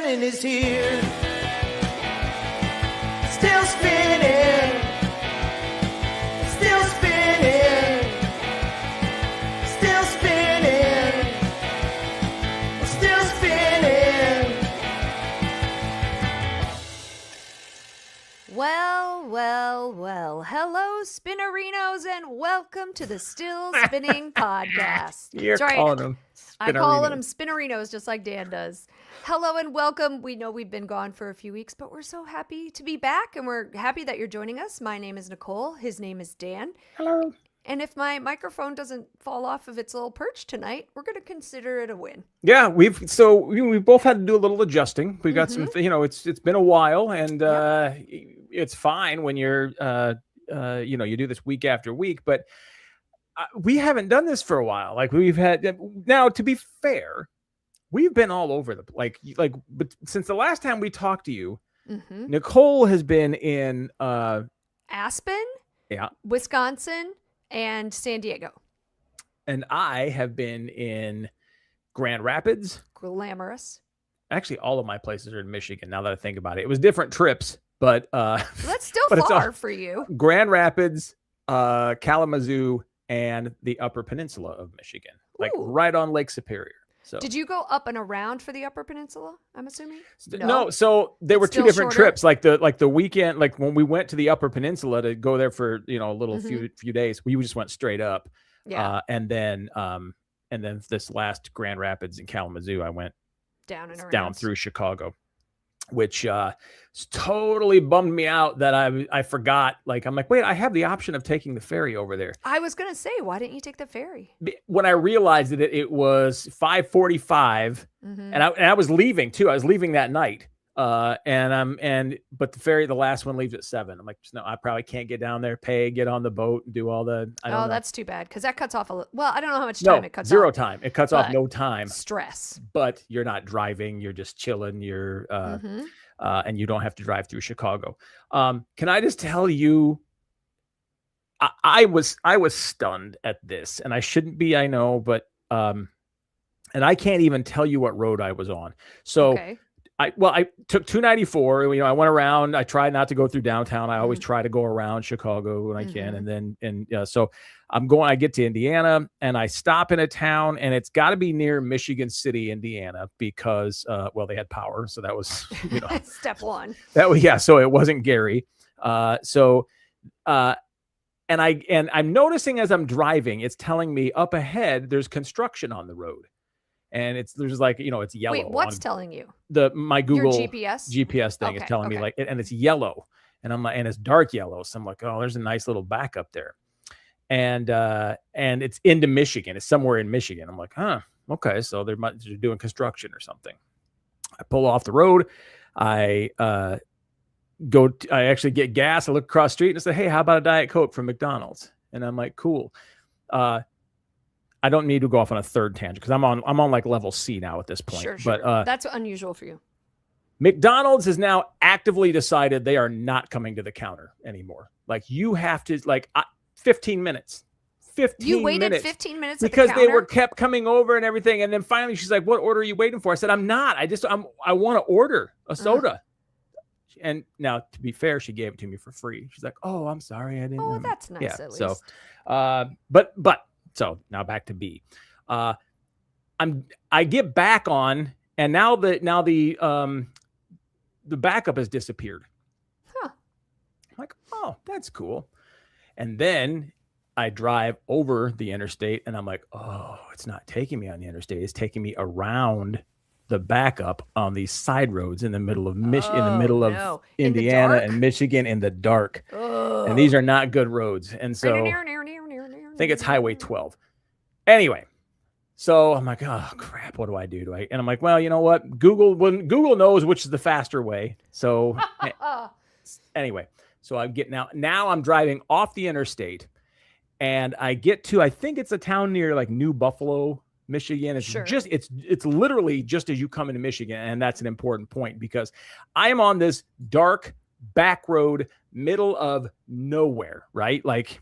spinning is here. Still spinning. Still spinning. Still spinning. Still spinning. Well. Hello, Spinnerinos, and welcome to the Still Spinning Podcast. You're That's right. calling them I'm calling them Spinnerinos just like Dan does. Hello and welcome. We know we've been gone for a few weeks, but we're so happy to be back, and we're happy that you're joining us. My name is Nicole. His name is Dan. Hello. And if my microphone doesn't fall off of its little perch tonight, we're going to consider it a win. Yeah, we both had to do a little adjusting. We got some, it's been a while, and it's fine when you're, you do this week after week, but we haven't done this for a while. Like we've had now, to be fair, we've been all over the but since the last time we talked to you, Nicole has been in Aspen, yeah, Wisconsin, and San Diego. And I have been in Grand Rapids. Glamorous. Actually, all of my places are in Michigan. Now that I think about it, it was different trips, but that's still far for you. Grand Rapids, Kalamazoo, and the Upper Peninsula of Michigan, like right on Lake Superior. So, did you go up and around for the Upper Peninsula? I'm assuming. No. So there were two different trips. Like the weekend, like when we went to the Upper Peninsula to go there for a little few days, we just went straight up. Yeah. And then this last Grand Rapids and Kalamazoo, I went down and around, down through Chicago, which totally bummed me out that I forgot. Like, I'm like, wait, I have the option of taking the ferry over there. I was going to say, why didn't you take the ferry? When I realized that it was 5:45 and I was leaving too. I was leaving that night. But the ferry, the last one leaves at 7. I'm like, no, I probably can't get down there, get on the boat and do all the, I don't know. That's too bad. Cause that cuts off I don't know how much time it cuts off. Zero time. It cuts off no time. Stress. But you're not driving. You're just chilling. You're, and you don't have to drive through Chicago. Can I just tell you, I was stunned at this, and I shouldn't be, I know, but, and I can't even tell you what road I was on. So, okay. I took 294. I went around. I tried not to go through downtown. I always try to go around Chicago when I can. And so I get to Indiana and I stop in a town, and it's got to be near Michigan City, Indiana, because they had power. So that was, step one. So it wasn't Gary. And I'm noticing as I'm driving, it's telling me up ahead, there's construction on the road. And there's like, it's yellow. Wait, what's telling you? My Google your GPS thing is telling me and it's yellow, and I'm like, and it's dark yellow. So I'm like, oh, there's a nice little backup there. And it's into Michigan. It's somewhere in Michigan. I'm like, huh, okay. So they're doing construction or something. I pull off the road. I actually get gas. I look across the street and I say, hey, how about a Diet Coke from McDonald's? And I'm like, cool. I don't need to go off on a third tangent because I'm on like level C now at this point. Sure. But that's unusual for you. McDonald's has now actively decided they are not coming to the counter anymore. Like, you have to 15 minutes. 15 You waited minutes 15 minutes because at the counter? they were kept coming over and everything. And then finally she's like, what order are you waiting for? I said, I'm not. I want to order a soda. And now, to be fair, she gave it to me for free. She's like, oh, I'm sorry. I didn't. Oh, that's nice. Yeah. At least. So, So now back to B. I get back on, and now the backup has disappeared. Huh. I'm like, oh, that's cool. And then I drive over the interstate, and I'm like, oh, it's not taking me on the interstate. It's taking me around the backup on these side roads in the middle of Indiana and Michigan in the dark. Oh. And these are not good roads. And so I think it's Highway 12. Anyway, so I'm like, oh crap, what do I do? And I'm like, well, you know what? Google knows which is the faster way. So anyway, so I'm getting out. Now I'm driving off the interstate, and I get to, I think it's a town near like New Buffalo, Michigan. It's it's literally just as you come into Michigan. And that's an important point because I am on this dark back road, middle of nowhere, right? Like,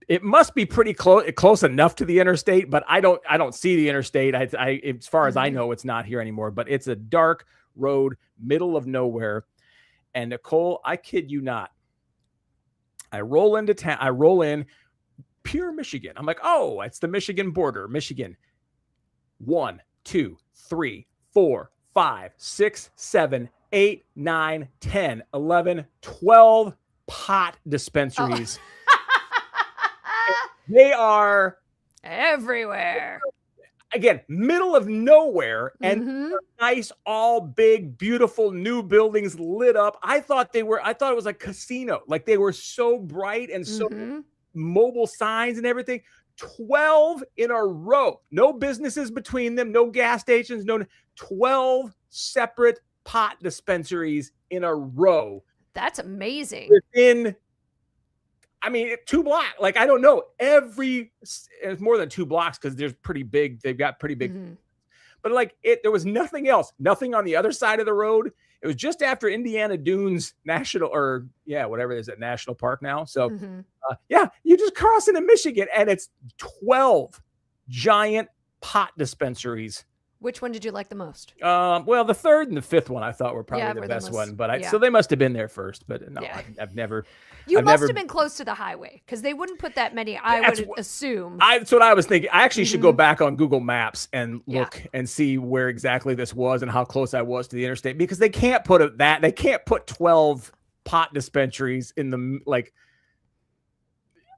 it must be pretty close enough to the interstate, but I don't see the interstate. As far as I know, it's not here anymore, but it's a dark road, middle of nowhere. And Nicole, I kid you not, I roll into town. I roll in pure Michigan. I'm like, oh, it's the Michigan border, Michigan. 1, 2, 3, 4, 5, 6, 7, 8, 9, 10, 11, 12 pot dispensaries. They are everywhere. Again, middle of nowhere, and nice, all big, beautiful new buildings lit up. I thought it was a casino. Like they were so bright and so mobile signs and everything. 12 in a row. No businesses between them, no gas stations, 12 separate pot dispensaries in a row. That's amazing. Within 2 blocks. Like, I don't know. It's more than 2 blocks because they've got pretty big. But like there was nothing else, nothing on the other side of the road. It was just after Indiana Dunes National, whatever it is at National Park now. So you just cross into Michigan and it's 12 giant pot dispensaries. Which one did you like the most? Well, the third and the fifth one I thought were probably the best one, but so they must have been there first. But no, I've never. You must have been close to the highway because they wouldn't put that many. I would assume. That's what I was thinking. I actually should go back on Google Maps and look and see where exactly this was and how close I was to the interstate, because they can't put they can't put 12 pot dispensaries in the like.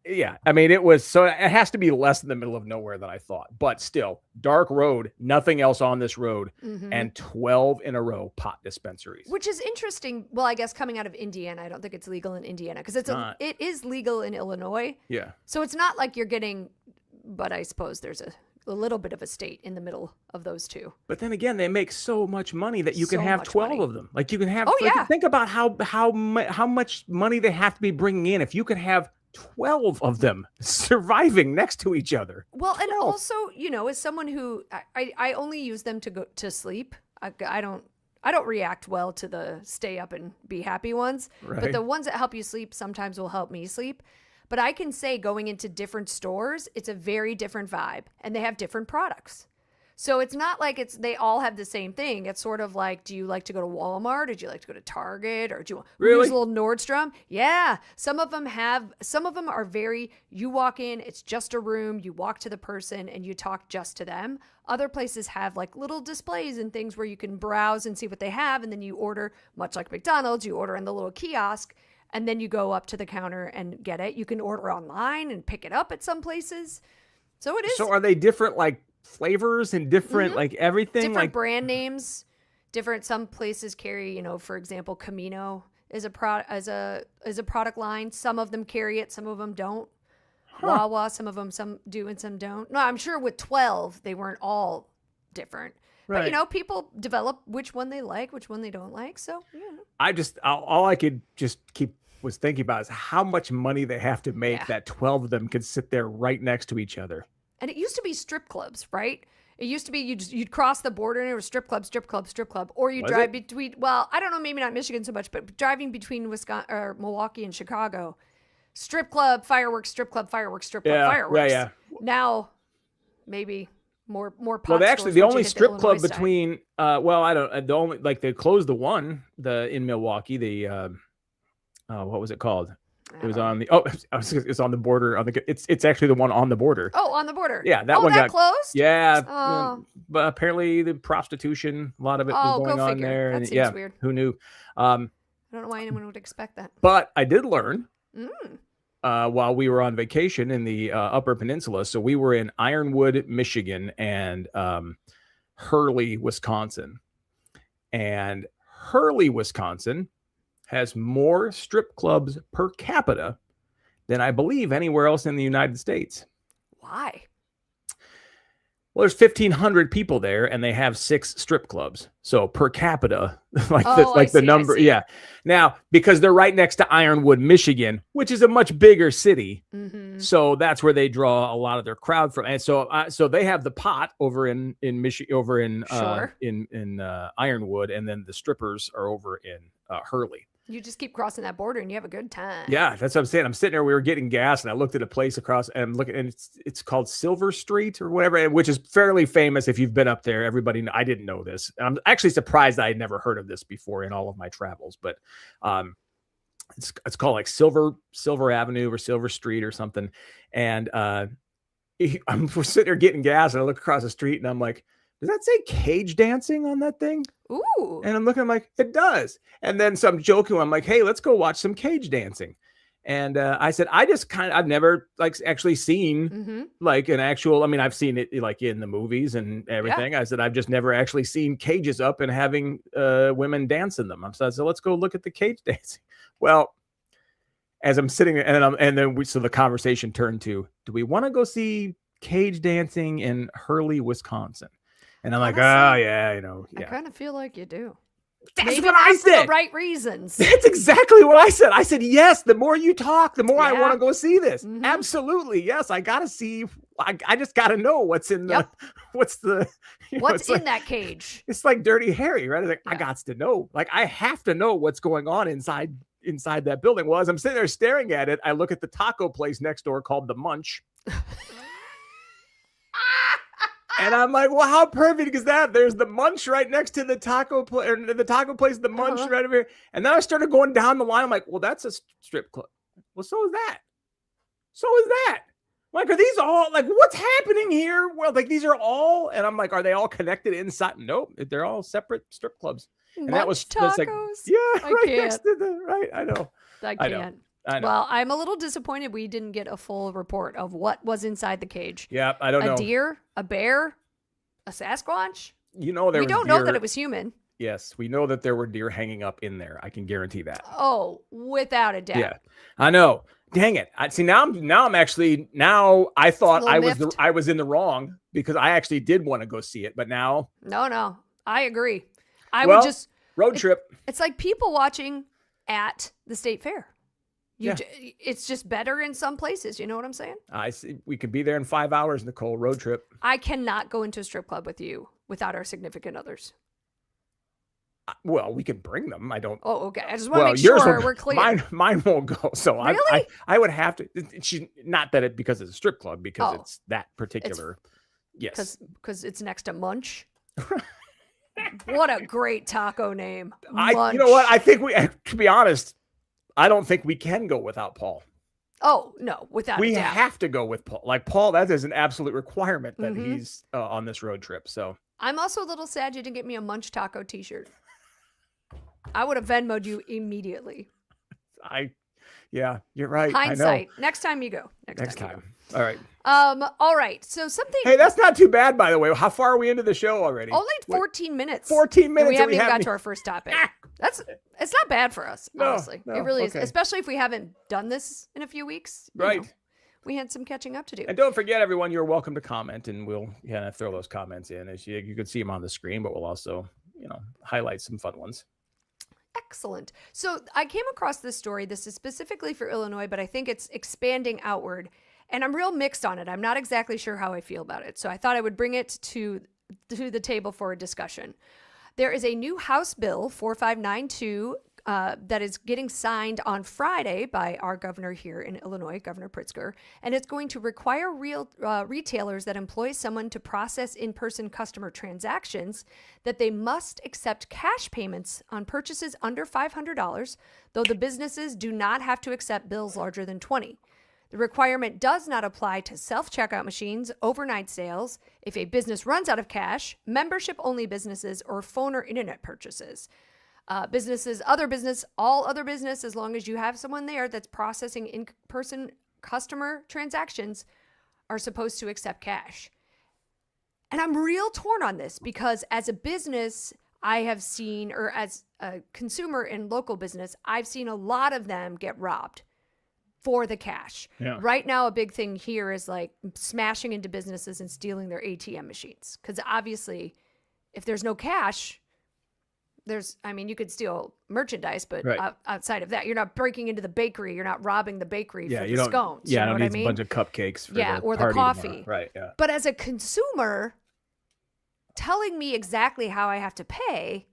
Yeah, it has to be less in the middle of nowhere than I thought, but still, dark road, nothing else on this road, and 12 in a row pot dispensaries. Which is interesting. Well, I guess coming out of Indiana, I don't think it's legal in Indiana because it is legal in Illinois. Yeah. So it's not like you're getting, but I suppose there's a little bit of a state in the middle of those two. But then again, they make so much money that you can have 12 of them. Like you can have. Think about how much money they have to be bringing in if you can have 12 of them surviving next to each other. Well, and also, as someone who I only use them to go to sleep. I don't react well to the stay up and be happy ones, but the ones that help you sleep sometimes will help me sleep. But I can say going into different stores, it's a very different vibe and they have different products. So it's not like they all have the same thing. It's sort of like, do you like to go to Walmart? Or do you like to go to Target? Or do you use a little Nordstrom? Yeah. Some of them are you walk in, it's just a room. You walk to the person and you talk just to them. Other places have like little displays and things where you can browse and see what they have. And then you order, much like McDonald's, you order in the little kiosk and then you go up to the counter and get it. You can order online and pick it up at some places. So it is. So are they different, like, flavors and different like everything, different like brand names, some places carry, for example, Camino is a product line. Some of them carry it, some of them don't. Wawa, some of them do and some don't. No, I'm sure with 12 they weren't all different. But people develop which one they like, which one they don't like. So all I could just was thinking about is how much money they have to make that 12 of them could sit there right next to each other. And it used to be strip clubs, right? It used to be you'd cross the border and it was strip club, or you drive between. Well, I don't know, maybe not Michigan so much, but driving between Wisconsin or Milwaukee and Chicago, strip club, fireworks, strip club, fireworks, strip club, fireworks. Yeah. Now, maybe more. Pot the only strip club between. I don't. The only they closed the one in Milwaukee. The what was it called? It was on the it's on the border it's actually the one on the border. Oh, on the border. Yeah, that one got closed? Yeah. But apparently the prostitution, a lot of it was going on there. That seems weird. Who knew? I don't know why anyone would expect that. But I did learn while we were on vacation in the Upper Peninsula. So we were in Ironwood, Michigan and Hurley, Wisconsin. And Hurley, Wisconsin has more strip clubs per capita than I believe anywhere else in the United States. Why? Well, there's 1,500 people there, and they have 6 strip clubs. So per capita, the number, yeah. Now, because they're right next to Ironwood, Michigan, which is a much bigger city, so that's where they draw a lot of their crowd from. And so, they have the pot over in Michigan, in Ironwood, and then the strippers are over in Hurley. You just keep crossing that border and you have a good time. Yeah, that's what I'm saying. I'm sitting there. We were getting gas, and I looked at a place across, and I'm looking, and it's called Silver Street or whatever, which is fairly famous if you've been up there. Everybody, I didn't know this. I'm actually surprised I had never heard of this before in all of my travels, but it's called like Silver Avenue or Silver Street or something. And we're sitting there getting gas, and I look across the street, and I'm like, does that say cage dancing on that thing? Ooh. And I'm looking, I'm like, it does. And then so I'm joking. I'm like, hey, let's go watch some cage dancing. And I said, I've never like actually seen like an actual, I mean, I've seen it like in the movies and everything. Yeah. I said, I've just never actually seen cages up and having women dance in them. So I said, let's go look at the cage dancing. Well, as I'm sitting there, so the conversation turned to, do we want to go see cage dancing in Hurley, Wisconsin? And I'm like, oh yeah, I kind of feel like you do. That's Maybe what I said. For the right reasons. That's exactly what I said. I said, yes, the more you talk, the more I want to go see this. Absolutely. Yes. I got to see, I just got to know what's in the, what's in that cage. It's like Dirty Harry, right? It's like, I got to know, like, I have to know what's going on inside that building. Well, as I'm sitting there staring at it, I look at the taco place next door called the Munch. And I'm like, well, how perfect is that? There's the Munch right next to the taco place, or the taco place, the Munch right over here. And then I started going down the line. I'm like, well, that's a strip club. Well, so is that. So is that. Like, are these all, like, what's happening here? Well, like, these are all, and I'm like, are they all connected inside? Nope. They're all separate strip clubs. And Munch that was tacos. like, right next to I know. I can't. I know. Well, I'm a little disappointed we didn't get a full report of what was inside the cage. Yeah, I don't know. A deer, a bear, a Sasquatch. You know, we don't know that it was human. Yes, we know that there were deer hanging up in there. I can guarantee that. Oh, without a doubt. Yeah, I know. Dang it! I thought I was in the wrong because I actually did want to go see it, but now. No, I agree. Would just road trip. It's like people watching at the state fair. It's just better in some places. You know what I'm saying? I see. We could be there in 5 hours, Nicole. Road trip. I cannot go into a strip club with you without our significant others. Well, we can bring them. I don't. Oh, okay. I just want to make sure we're clear. Mine won't go. So really? I would have to. Not that it because it's a strip club, because it's that particular. Yes. Because it's next to Munch. What a great taco name. Munch. You know what? I think to be honest, I don't think we can go without Paul. Oh, no, without a doubt. We have to go with Paul. Like, Paul, that is an absolute requirement that he's on this road trip. So I'm also a little sad you didn't get me a Munch taco t-shirt. I would have Venmo'd you immediately. Yeah, you're right. Hindsight. I know. Next time you go. Next time. All right. All right. So something. Hey, that's not too bad, by the way. How far are we into the show already? Only 14 minutes. 14 minutes. And we haven't even got to our first topic. It's not bad for us, honestly. No, it really is, especially if we haven't done this in a few weeks. Right. We had some catching up to do. And don't forget, everyone, you're welcome to comment, and we'll kind of throw those comments in. As you can see them on the screen, but we'll also, highlight some fun ones. Excellent. So I came across this story. This is specifically for Illinois, but I think it's expanding outward. And I'm real mixed on it. I'm not exactly sure how I feel about it. So I thought I would bring it to the table for a discussion. There is a new House Bill 4592 that is getting signed on Friday by our governor here in Illinois, Governor Pritzker, and it's going to require retailers that employ someone to process in-person customer transactions that they must accept cash payments on purchases under $500, though the businesses do not have to accept bills larger than $20. The requirement does not apply to self-checkout machines, overnight sales, if a business runs out of cash, membership-only businesses, or phone or internet purchases. All other business, as long as you have someone there that's processing in-person customer transactions, are supposed to accept cash. And I'm real torn on this because as a business, I have seen, or as a consumer in local business, I've seen a lot of them get robbed for the cash. Yeah. Right now, a big thing here is like smashing into businesses and stealing their ATM machines. Because obviously, if there's no cash, you could steal merchandise, but outside of that, you're not breaking into the bakery. You're not robbing the bakery for the scones. Yeah, you know I don't need a bunch of cupcakes for or the coffee. Tomorrow. Right, yeah. But as a consumer, telling me exactly how I have to pay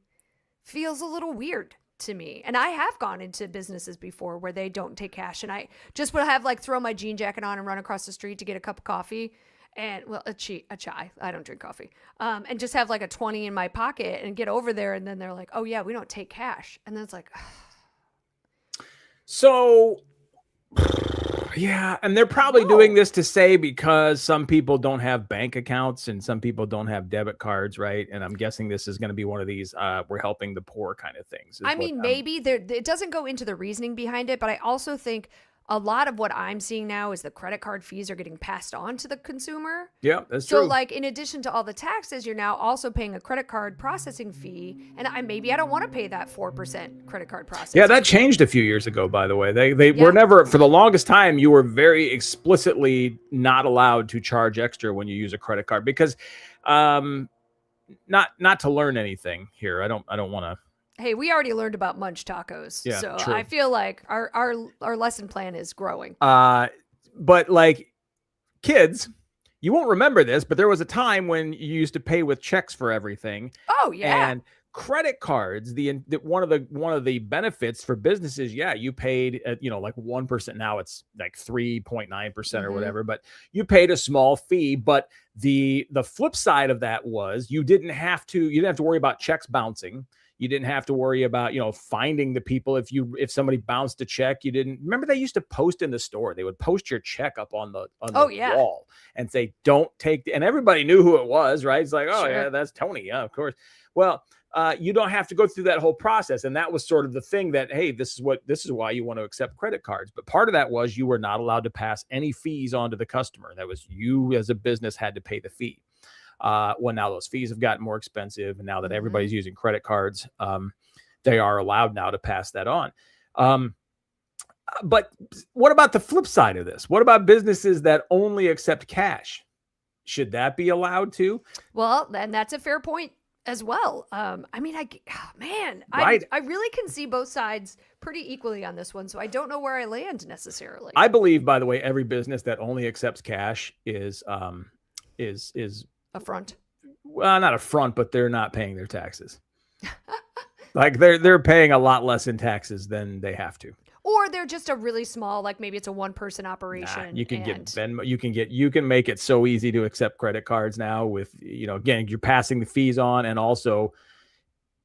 feels a little weird to me. And I have gone into businesses before where they don't take cash, and I just would have like throw my jean jacket on and run across the street to get a cup of coffee and a chai. I don't drink coffee. And just have like a 20 in my pocket and get over there. And then they're like, oh yeah, we don't take cash. And then it's like, so yeah. And they're probably doing this to say, because some people don't have bank accounts and some people don't have debit cards. Right. And I'm guessing this is going to be one of these, we're helping the poor kind of things. I mean, maybe it doesn't go into the reasoning behind it, but I also think a lot of what I'm seeing now is the credit card fees are getting passed on to the consumer. Yeah, that's true. So like, in addition to all the taxes, you're now also paying a credit card processing fee. And I don't want to pay that 4% credit card processing. Yeah, that changed a few years ago, by the way. They were never, for the longest time, you were very explicitly not allowed to charge extra when you use a credit card, because not to learn anything here. I don't want to. Hey, we already learned about Munch tacos. Yeah, so true. I feel like our lesson plan is growing. But like kids, you won't remember this, but there was a time when you used to pay with checks for everything. Oh yeah. And credit cards, one of the benefits for businesses, you paid at, like 1%. Now it's like 3.9% or whatever, but you paid a small fee. But the flip side of that was you didn't have to worry about checks bouncing. You didn't have to worry about, finding the people. If somebody bounced a check, you didn't remember. They used to post in the store. They would post your check up on the wall and say, don't take, and everybody knew who it was, right? It's like, oh yeah, that's Tony. Yeah, of course. Well, you don't have to go through that whole process. And that was sort of the thing that, hey, this is why you want to accept credit cards. But part of that was you were not allowed to pass any fees on to the customer. That was you as a business had to pay the fee. Well, now those fees have gotten more expensive, and now that everybody's using credit cards, they are allowed now to pass that on. But what about the flip side of this? What about businesses that only accept cash? Should that be allowed to? Well, and that's a fair point as well. I really can see both sides pretty equally on this one, so I don't know where I land necessarily. I believe, by the way, every business that only accepts cash is a front. Well, not a front, but they're not paying their taxes. Like they're paying a lot less in taxes than they have to. Or they're just a really small, like maybe it's a one-person operation. You can get Venmo. You can make it so easy to accept credit cards now with, again, you're passing the fees on, and also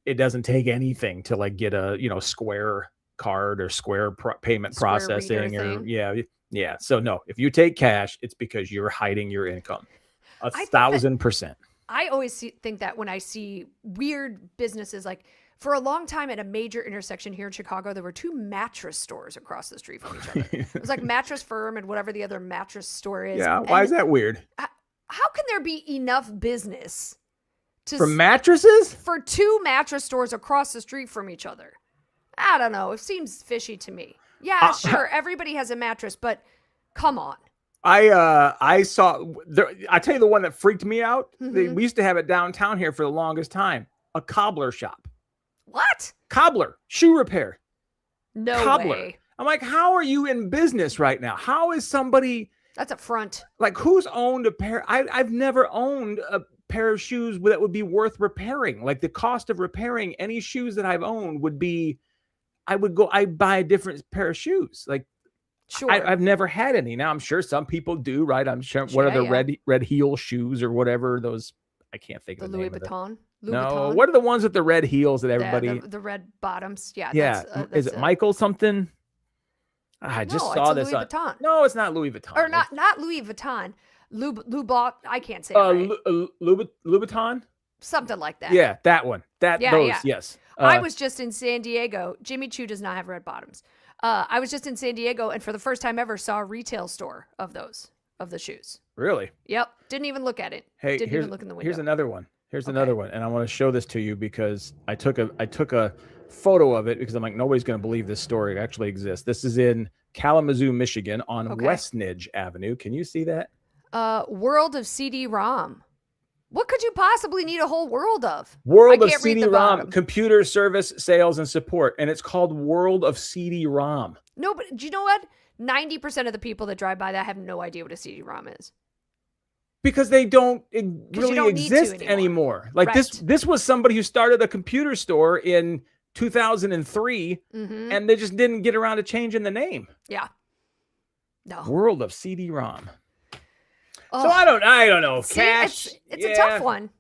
it doesn't take anything to like get a, Square card or Square payment processing or yeah. So no, if you take cash, it's because you're hiding your income. 1,000%. I always think that when I see weird businesses, like for a long time at a major intersection here in Chicago, there were two mattress stores across the street from each other. It was like Mattress Firm and whatever the other mattress store is. Yeah, why is that weird? How can there be enough business for mattresses? For two mattress stores across the street from each other? I don't know. It seems fishy to me. Yeah, sure, everybody has a mattress, but come on. I saw, I tell you the one that freaked me out. We used to have it downtown here for the longest time. A cobbler shop. What? Cobbler, shoe repair. No cobbler. Way. I'm like, how are you in business right now? How is somebody? That's a front. Like, who's owned a pair? I've never owned a pair of shoes that would be worth repairing. Like the cost of repairing any shoes that I've owned would be, I'd buy a different pair of shoes. Like, sure. I've never had any. Now I'm sure some people do, right? I'm sure. What are the red heel shoes or whatever those? I can't think of the Louis name Vuitton. of no, what are the ones with the red heels that everybody? The red bottoms. Yeah. Yeah. Is it Michael something? I just saw this. Louis Vuitton. No, it's not Louis Vuitton. Or not Louis Vuitton. Lubot. I can't say it right. Louboutin. Something like that. Yeah, that one. Yes. I was just in San Diego. Jimmy Choo does not have red bottoms. I was just in San Diego, and for the first time ever, saw a retail store of the shoes. Really? Yep. Didn't even look at it. Hey, didn't even look in the window. Here's another one. Another one, and I want to show this to you because I took a photo of it because I'm like, nobody's going to believe this story actually exists. This is in Kalamazoo, Michigan, on Westnedge Avenue. Can you see that? World of CD-ROM. What could you possibly need a whole world of? World of CD-ROM, computer service, sales, and support. And it's called World of CD-ROM. No, but do you know what? 90% of the people that drive by that have no idea what a CD-ROM is. Because they don't really exist anymore. Like this was somebody who started a computer store in 2003, and they just didn't get around to changing the name. Yeah. No. World of CD-ROM. Oh. So I don't know. See, Cash. It's a tough one.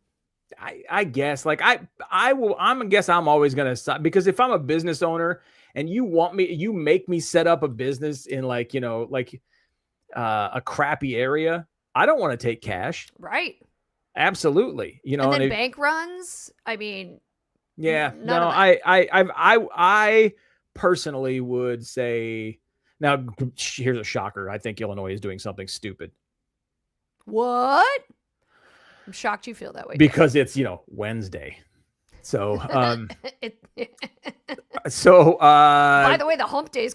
I guess like I'm always going to, because if I'm a business owner and you make me set up a business in like, a crappy area, I don't want to take cash. Right. Absolutely. And then bank runs. I mean, yeah, no, I personally would say, now here's a shocker. I think Illinois is doing something stupid. What? I'm shocked you feel that way. Because it's, Wednesday. So, by the way, the Hump Day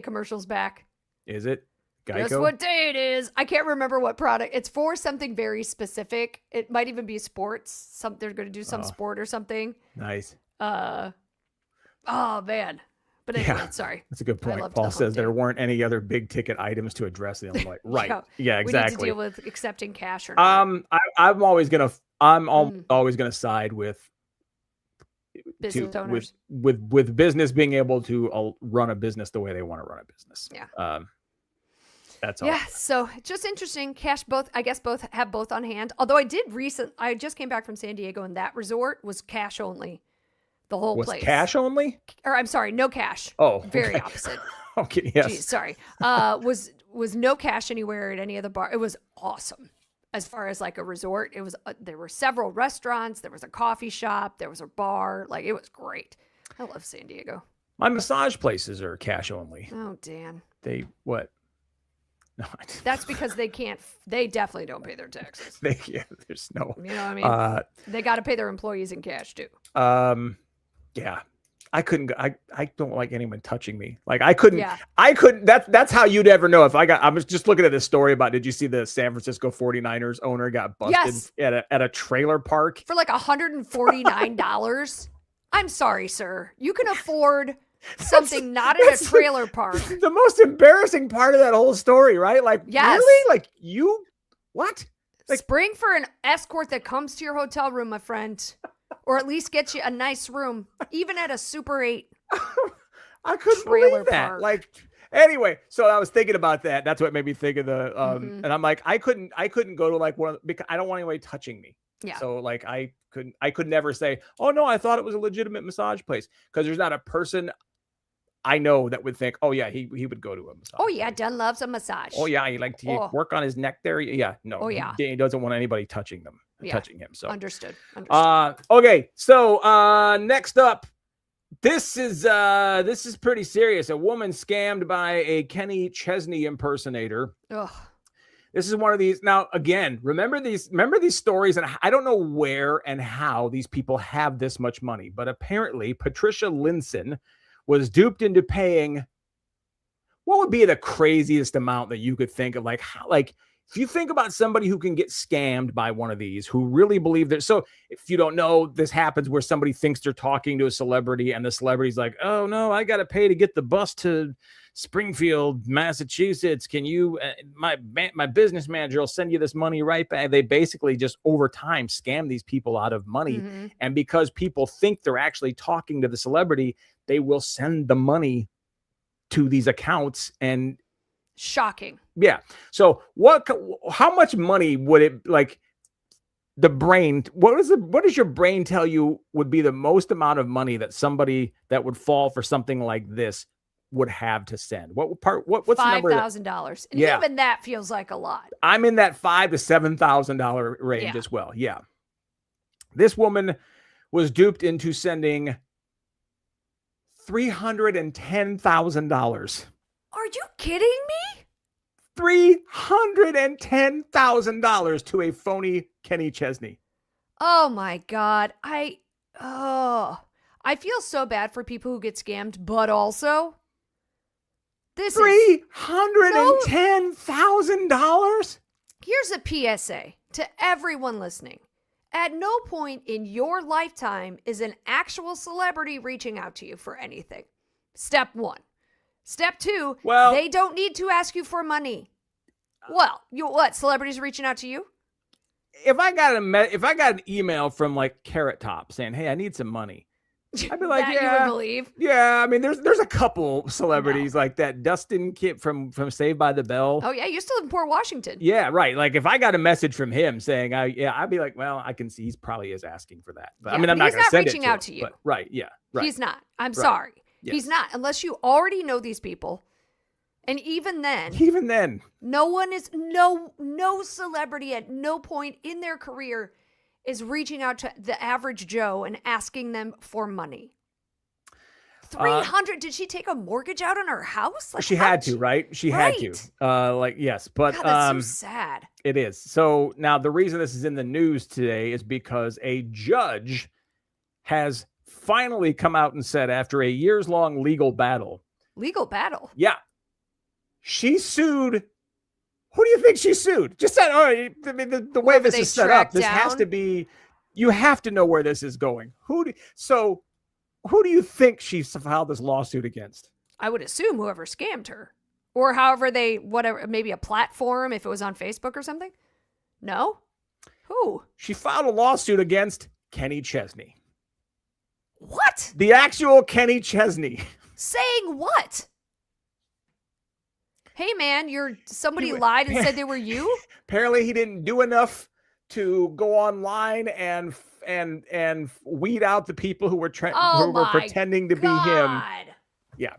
commercial's back. Is it? Geico? Guess what day it is? I can't remember what product. It's for something very specific. It might even be sports. They're going to do some sport or something. Nice. Oh man. But anyway, sorry. That's a good point. Paul says there weren't any other big ticket items to address the Illinois. Right. Yeah, exactly. We need to deal with accepting cash or not. I'm always gonna side with business owners. with business being able to run a business the way they want to run a business. Yeah. That's all. Yeah. So just interesting. Cash both have both on hand. Although I just came back from San Diego and that resort was cash only. The whole place. Cash only? Or I'm sorry, no cash. Oh, very opposite. Okay, yes. Jeez, sorry. Was no cash anywhere at any of the bar. It was awesome. As far as like a resort, it was. There were several restaurants. There was a coffee shop. There was a bar. Like it was great. I love San Diego. My massage places are cash only. Oh, Dan. They what? No, that's because they can't. They definitely don't pay their taxes. There's no. You know what I mean? They got to pay their employees in cash too. Yeah, I couldn't. I don't like anyone touching me. Like I couldn't. Yeah. I couldn't. That's how you'd ever know if I was just looking at this story about. Did you see the San Francisco 49ers owner got busted at a trailer park for like $149? I'm sorry, sir. You can afford something not in a trailer park. The most embarrassing part of that whole story, right? Like, really? Like you? What? Like, spring for an escort that comes to your hotel room, my friend. Or at least get you a nice room, even at a Super 8. I couldn't believe that. Park. Like, anyway, so I was thinking about that. That's what made me think of the. And I'm like, I couldn't go to like one because I don't want anybody touching me. Yeah. So like, I could never say, oh no, I thought it was a legitimate massage place, because there's not a person I know that would think, oh yeah, he would go to a massage. Oh yeah, Dan loves a massage. Oh yeah, he like to work on his neck there. Yeah, no. Oh yeah, he doesn't want anybody touching him. So understood. Okay, so next up, this is pretty serious. A woman scammed by a Kenny Chesney impersonator. Ugh. This is one of these. Now again, remember these stories, and I don't know where and how these people have this much money, but apparently Patricia Linson was duped into paying, what would be the craziest amount that you could think of? Like if you think about somebody who can get scammed by one of these, who really believe that. So if you don't know, this happens where somebody thinks they're talking to a celebrity and the celebrity's like, oh no, I got to pay to get the bus to Springfield, Massachusetts. Can you, my business manager will send you this money right back. They basically just over time scam these people out of money. Mm-hmm. And because people think they're actually talking to the celebrity, they will send the money to these accounts. And shocking. Yeah. So how much money would it, like, the brain, what does your brain tell you would be the most amount of money that somebody that would fall for something like this would have to send? What's the number? $5,000. And even that feels like a lot. I'm in that $5,000 to $7,000 range as well. Yeah. This woman was duped into sending $310,000. Are you kidding me? $310,000 to a phony Kenny Chesney. Oh my God. I feel so bad for people who get scammed, but also this $310,000. Here's a PSA to everyone listening. At no point in your lifetime is an actual celebrity reaching out to you for anything. Step 1. Step 2, they don't need to ask you for money. Well, celebrities reaching out to you? If I got an email from like Carrot Top saying, "Hey, I need some money," I'd be like, that yeah, you would believe. Yeah, I mean, there's a couple celebrities like that. Dustin Kid from Saved by the Bell. Oh yeah, you still live in Port Washington. Yeah, right. Like if I got a message from him saying, I'd be like, well, I can see he's probably is asking for that. But I mean, I'm not going to send reaching it out to to him, you. But, right. Yeah. Right. He's not. I'm sorry. Yes. He's not, unless you already know these people. And even then, no one is no celebrity at no point in their career is reaching out to the average Joe and asking them for money. 300. Did she take a mortgage out on her house? Like, she had to, right? She had to. Yes, but God, that's so sad. It is. So now the reason this is in the news today is because a judge has finally come out and said, after a years-long legal battle. Legal battle? Yeah. She sued. Who do you think she sued? Just said, I mean, the way this is set up, this has to be, you have to know where this is going. Who do you think she filed this lawsuit against? I would assume whoever scammed her, or however whatever, maybe a platform if it was on Facebook or something. No? Who? She filed a lawsuit against Kenny Chesney. What? The actual Kenny Chesney. Saying what? Hey man, somebody lied and said they were you? Apparently he didn't do enough to go online and weed out the people who were pretending to be him. Yeah.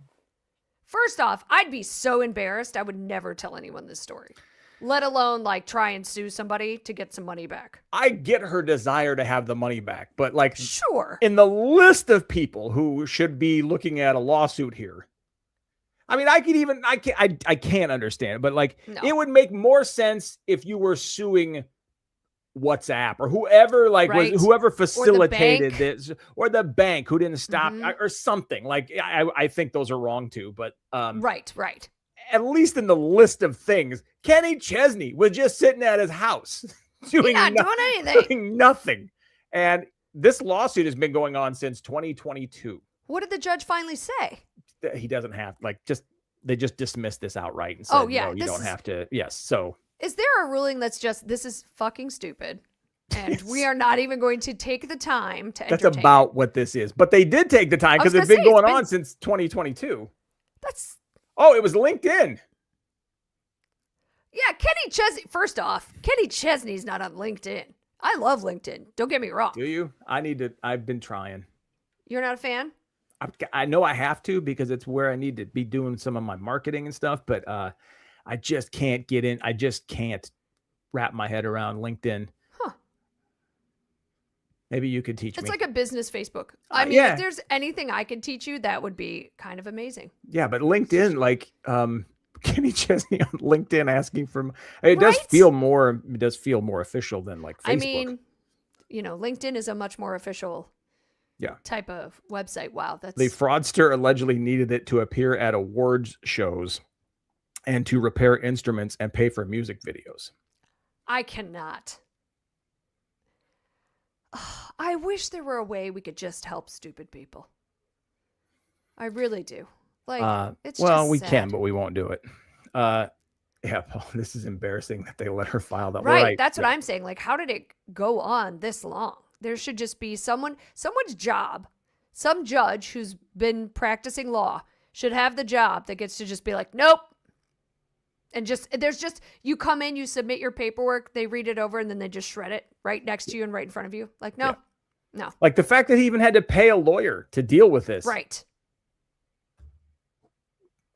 First off, I'd be so embarrassed. I would never tell anyone this story, let alone like try and sue somebody to get some money back. I get her desire to have the money back, but like, sure, in the list of people who should be looking at a lawsuit here, I mean, I can't understand it, but like, it would make more sense if you were suing WhatsApp or whoever, like whoever facilitated this, or the bank who didn't stop or something. Like, I think those are wrong too, but right. At least in the list of things, Kenny Chesney was just sitting at his house doing nothing. And this lawsuit has been going on since 2022. What did the judge finally say? He doesn't have they just dismissed this outright and said, no, you don't have to. Yes. So is there a ruling that's just, this is fucking stupid and we are not even going to take the time to entertain? That's about what this is. But they did take the time because it's been going on since 2022. It was LinkedIn. Yeah, Kenny Chesney. First off, Kenny Chesney's not on LinkedIn. I love LinkedIn. Don't get me wrong. Do you? I've been trying. You're not a fan? I know I have to because it's where I need to be doing some of my marketing and stuff, but I just can't get in. I just can't wrap my head around LinkedIn. Huh. Maybe you could teach me. It's like a business Facebook. I mean, if there's anything I could teach you, that would be kind of amazing. Yeah, but LinkedIn, like Kenny Chesney on LinkedIn asking for it does feel more official than like Facebook. I mean, LinkedIn is a much more official type of website. Wow, that's the fraudster allegedly needed it to appear at awards shows and to repair instruments and pay for music videos. I cannot. I wish there were a way we could just help stupid people. I really do. Like, it's we sad. can, but we won't do it. This is embarrassing that they let her file that. Right. That's what I'm saying. Like, how did it go on this long? There should just be someone's job, some judge who's been practicing law should have the job that gets to just be like, nope. And you come in, you submit your paperwork, they read it over, and then they just shred it right next to you and right in front of you. Like, no. Like the fact that he even had to pay a lawyer to deal with this. Right.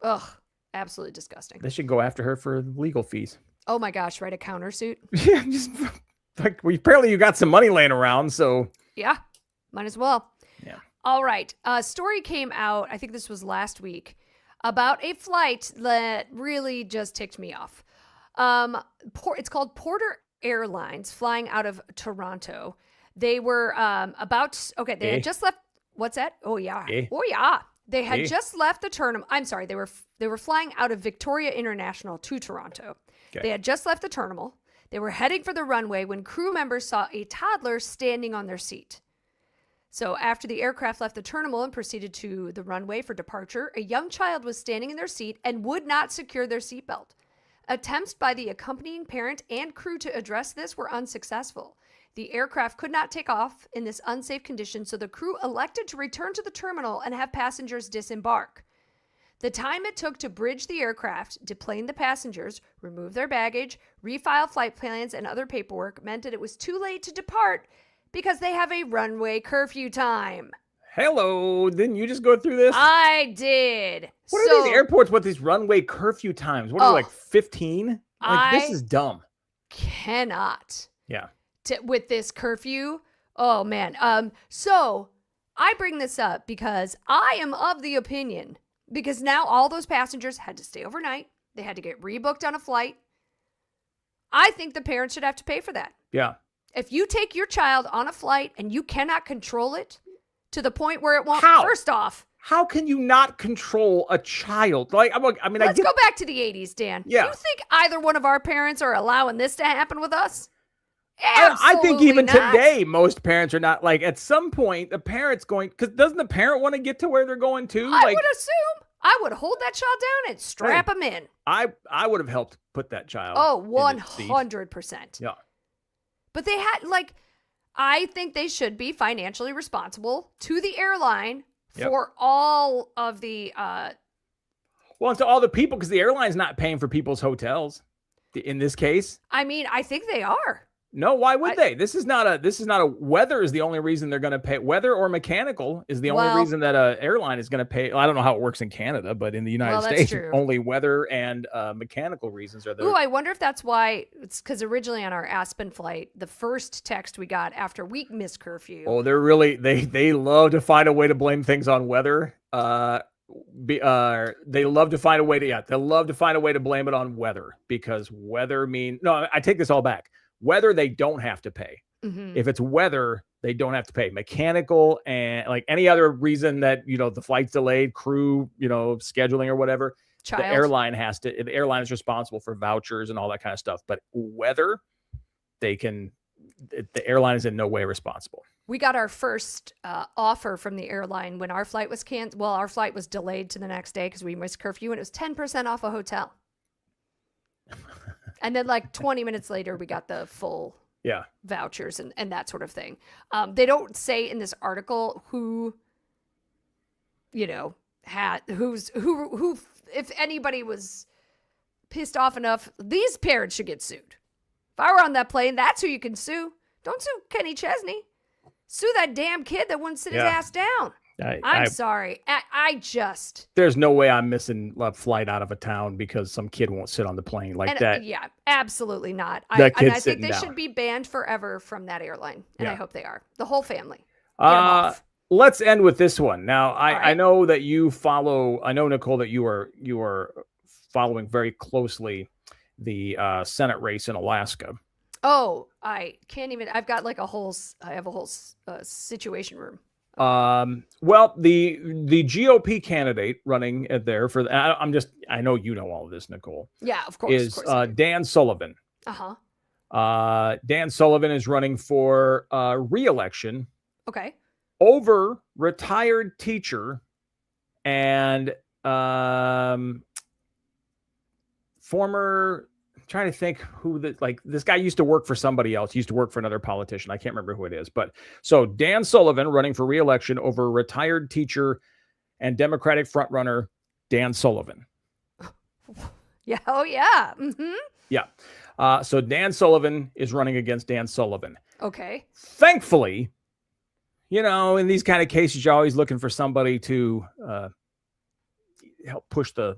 Ugh, absolutely disgusting. They should go after her for legal fees. Oh my gosh, write a countersuit. Yeah, just like apparently you got some money laying around, so. Yeah, might as well. Yeah. All right. A story came out, I think this was last week, about a flight that really just ticked me off. It's called Porter Airlines, flying out of Toronto. They were they had just left. What's that? Oh yeah. Oh yeah. They had just left the terminal. I'm sorry. They were flying out of Victoria International to Toronto. Okay. They had just left the terminal. They were heading for the runway when crew members saw a toddler standing on their seat. So after the aircraft left the terminal and proceeded to the runway for departure, a young child was standing in their seat and would not secure their seatbelt. Attempts by the accompanying parent and crew to address this were unsuccessful. The aircraft could not take off in this unsafe condition, so the crew elected to return to the terminal and have passengers disembark. The time it took to bridge the aircraft, deplane the passengers, remove their baggage, refile flight plans, and other paperwork meant that it was too late to depart because they have a runway curfew time. Hello, didn't you just go through this? I did. What are these airports with these runway curfew times? What are they, like 15? This is dumb. Cannot. Yeah. With this curfew. Oh, man. So I bring this up because I am of the opinion, because now all those passengers had to stay overnight. They had to get rebooked on a flight. I think the parents should have to pay for that. Yeah. If you take your child on a flight and you cannot control it to the point where it won't, first off, how can you not control a child? Let's go back to the 80s, Dan. Yeah. You think either one of our parents are allowing this to happen with us? I think even today, most parents are not. Like, at some point, the parent's going, because doesn't the parent want to get to where they're going to? I would assume. I would hold that child down and strap him in. I would have helped put that child. Oh, 100%. Yeah. But they had, I think they should be financially responsible to the airline for all of the... Well, to all the people, because the airline's not paying for people's hotels in this case. I mean, I think they are. No, why would they? This is not a weather is the only reason they're going to pay. Weather or mechanical is the only reason that an airline is going to pay. I don't know how it works in Canada, but in the United States, only weather and mechanical reasons are there. Ooh, I wonder if that's why. It's because originally on our Aspen flight, the first text we got after we missed curfew. Oh, they're really, they love to find a way to blame things on weather. They love to find a way to, they'll love to find a way to blame it on weather, because weather I take this all back. Weather, they don't have to pay. Mm-hmm. If it's weather, they don't have to pay. Mechanical and like any other reason that, the flight's delayed, crew, scheduling or whatever, the airline is responsible for vouchers and all that kind of stuff. But weather, the airline is in no way responsible. We got our first offer from the airline when our flight was canceled. Well, our flight was delayed to the next day because we missed curfew, and it was 10% off a hotel. And then 20 minutes later, we got the full vouchers and that sort of thing. They don't say in this article who, who, if anybody was pissed off enough, these parents should get sued. If I were on that plane, that's who you can sue. Don't sue Kenny Chesney. Sue that damn kid that wouldn't sit his ass down. I'm sorry. There's no way I'm missing a flight out of a town because some kid won't sit on the plane that. Yeah, absolutely not. I think they should be banned forever from that airline, and I hope they are. The whole family. Let's end with this one. Now, I know that you follow. I know, Nicole, that you are following very closely the Senate race in Alaska. Oh, I can't even. I've got a whole situation room. Well, the GOP candidate running there for I know you know all of this, Nicole. Yeah, of course. Is Dan Sullivan. Dan Sullivan is running for re-election. Okay. Over retired teacher and former. Trying to think who this guy used to work for somebody else, used to work for another politician. I can't remember who it is, but so Dan Sullivan running for re-election over retired teacher and Democratic frontrunner Dan Sullivan. Yeah. Oh yeah. Mm-hmm. Yeah. So Dan Sullivan is running against Dan Sullivan. Okay. Thankfully, in these kind of cases, you're always looking for somebody to help push the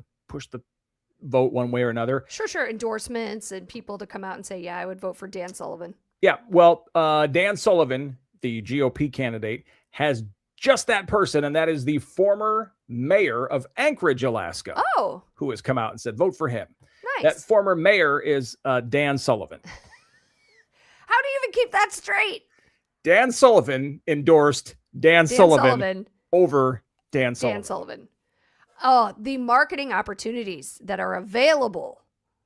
vote one way or another. Sure. Endorsements and people to come out and say, yeah, I would vote for Dan Sullivan. Yeah. Well, Dan Sullivan, the GOP candidate, has just that person, and that is the former mayor of Anchorage, Alaska. Oh. Who has come out and said, vote for him. Nice. That former mayor is Dan Sullivan. How do you even keep that straight? Dan Sullivan endorsed Dan Sullivan over Dan Sullivan. Dan Sullivan. Oh, the marketing opportunities that are available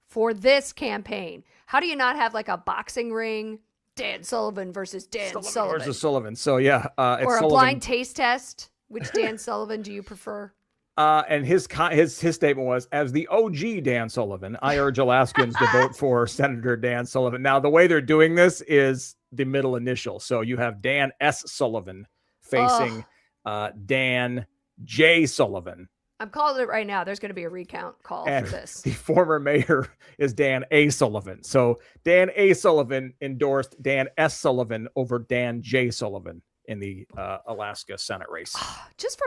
for this campaign. How do you not have a boxing ring? Dan Sullivan versus Dan Sullivan. Versus Sullivan. So yeah. Or a blind taste test. Which Dan Sullivan do you prefer? And his statement was, as the OG Dan Sullivan, I urge Alaskans to vote for Senator Dan Sullivan. Now, the way they're doing this is the middle initial. So you have Dan S. Sullivan facing Dan J. Sullivan. I'm calling it right now. There's going to be a recount call And for this. the former mayor is Dan A. Sullivan. So Dan A. Sullivan endorsed Dan S. Sullivan over Dan J. Sullivan in the Alaska Senate race. Just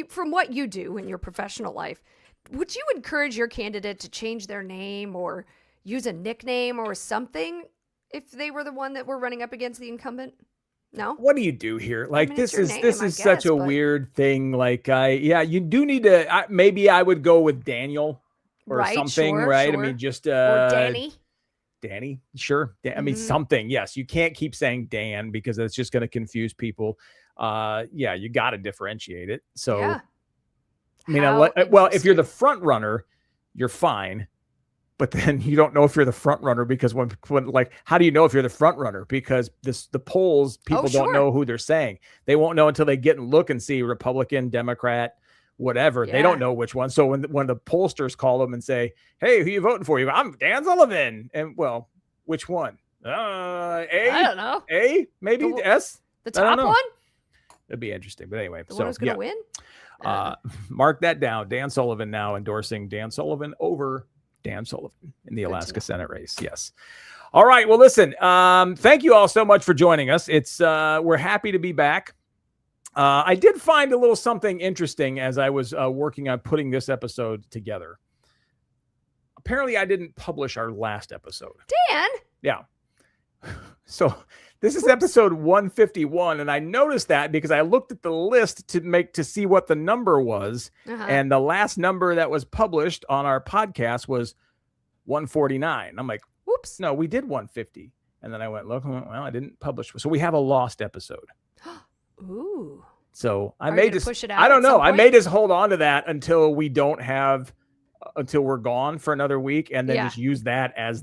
from what you do in your professional life, would you encourage your candidate to change their name or use a nickname or something if they were the one that were running up against the incumbent? No. What do you do here? Like, I mean, this it's your is name, such a weird thing. Like, you do need to. Maybe I would go with Daniel or Right, something, sure, right? sure. I mean, just Or Danny. Danny, sure. I mean, something. Yes, you can't keep saying Dan because that's just going to confuse people. Yeah, you got to differentiate it. So, Yeah. I mean, How well, if you're the interesting. front runner, you're fine. But then you don't know if you're the front runner because when like, how do you know if you're the front runner? Because the polls, people don't sure. know who they're saying. They won't know until they get and look and see Republican, Democrat, whatever. They Yeah. don't know which one. So when the pollsters call them and say, "Hey, who you voting for?" You go, "I'm Dan Sullivan." And well, which one? A? I don't know. A? Maybe S? The I don't top know. one? It'd be interesting. But anyway, The one who's going to win? mark that down. Dan Sullivan now endorsing Dan Sullivan over Dan Sullivan in the Alaska Senate race. Yes. All right. Well, listen, thank you all so much for joining us. It's we're happy to be back. I did find a little something interesting as I was working on putting this episode together. Apparently, I didn't publish our last episode. Dan? Yeah. So this is episode 151, and I noticed that because I looked at the list to see what the number was, and the last number that was published on our podcast was 149. I'm like, whoops, no, we did 150. And then I went, look, well, I didn't publish. So we have a lost episode. Ooh. So I Are may you gonna just push it out I don't at some know. I point? may just hold on to that until we don't have until we're gone for another week, and then Yeah. just use that as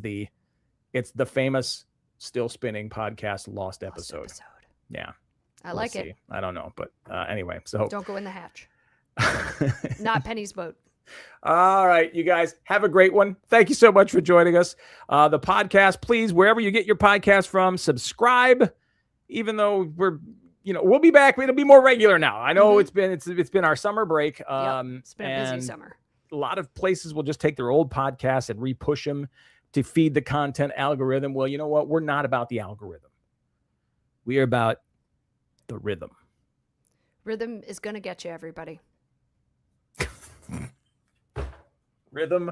it's the famous Still Spinning podcast lost episode. Yeah. I like it. See. I don't know, but anyway, so Don't go in the hatch. Not Penny's boat. all right, you guys have a great one. Thank you so much for joining us. The podcast, please, wherever you get your podcast from, subscribe. Even though we'll be back. It'll be more regular now. I know it's been our summer break. It's been a busy and summer. A lot of places will just take their old podcasts and repush them to feed the content algorithm. Well, you know what? We're not about the algorithm. We are about the rhythm. Rhythm is going to get you, everybody. Rhythm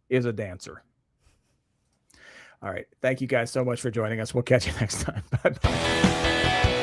is a dancer. All right. Thank you guys so much for joining us. We'll catch you next time. Bye-bye.